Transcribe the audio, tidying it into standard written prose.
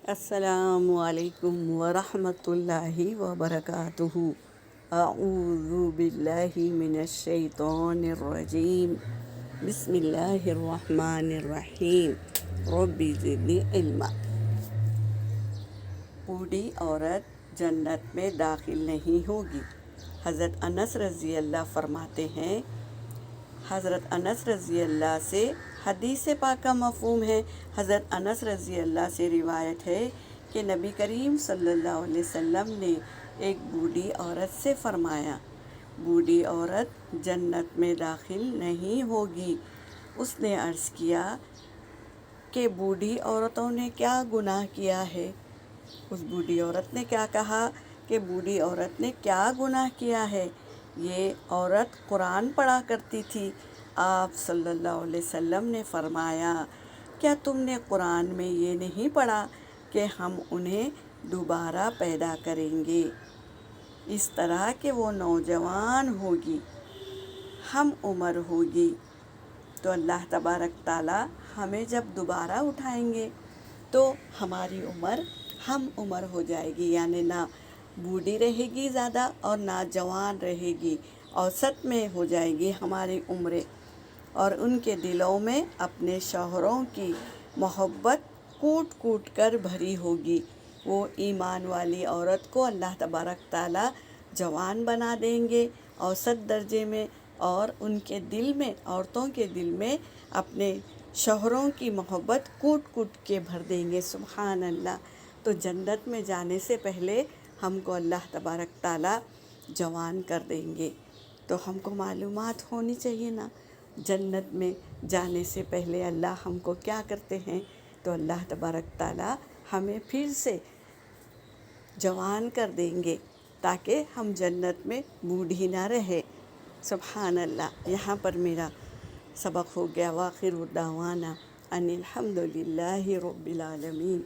السلام علیکم ورحمۃ اللہ وبرکاتہ۔ اعوذ باللہ من الشیطان الرجیم، بسم اللہ الرحمن الرحیم، رب زدنی علما۔ بوڑھی عورت جنت میں داخل نہیں ہوگی۔ حضرت انس رضی اللہ فرماتے ہیں، حضرت انس رضی اللہ سے حدیث پاک کا مفہوم ہے۔ حضرت انس رضی اللہ سے روایت ہے کہ نبی کریم صلی اللہ علیہ وسلم نے ایک بوڑھی عورت سے فرمایا، بوڑھی عورت جنت میں داخل نہیں ہوگی۔ اس نے عرض کیا کہ بوڑھی عورتوں نے کیا گناہ کیا ہے؟ اس بوڑھی عورت نے کیا کہا کہ بوڑھی عورت نے کیا گناہ کیا ہے؟ یہ عورت قرآن پڑھا کرتی تھی۔ آپ صلی اللہ علیہ وسلم نے فرمایا، کیا تم نے قرآن میں یہ نہیں پڑھا کہ ہم انہیں دوبارہ پیدا کریں گے، اس طرح کہ وہ نوجوان ہوگی، ہم عمر ہوگی؟ تو اللہ تبارک تعالیٰ ہمیں جب دوبارہ اٹھائیں گے تو ہماری عمر ہم عمر ہو جائے گی، یعنی نہ بوڑھی رہے گی زیادہ اور نہ جوان رہے گی، اوسط میں ہو جائے گی ہماری عمریں، اور ان کے دلوں میں اپنے شوہروں کی محبت کوٹ کوٹ کر بھری ہوگی۔ وہ ایمان والی عورت کو اللہ تبارک تعالیٰ جوان بنا دیں گے اوسط درجے میں، اور ان کے دل میں، عورتوں کے دل میں اپنے شوہروں کی محبت کوٹ کوٹ کے بھر دیں گے۔ سبحان اللہ۔ تو جنت میں جانے سے پہلے ہم کو اللہ تبارک تعالیٰ جوان کر دیں گے، تو ہم کو معلومات ہونی چاہیے نا، جنت میں جانے سے پہلے اللہ ہم کو کیا کرتے ہیں؟ تو اللہ تبارک تعالیٰ ہمیں پھر سے جوان کر دیں گے تاکہ ہم جنت میں بوڑھی نہ رہے۔ سبحان اللہ۔ یہاں پر میرا سبق ہو گیا۔ وآخر دعوانا ان الحمد للہ رب العالمین۔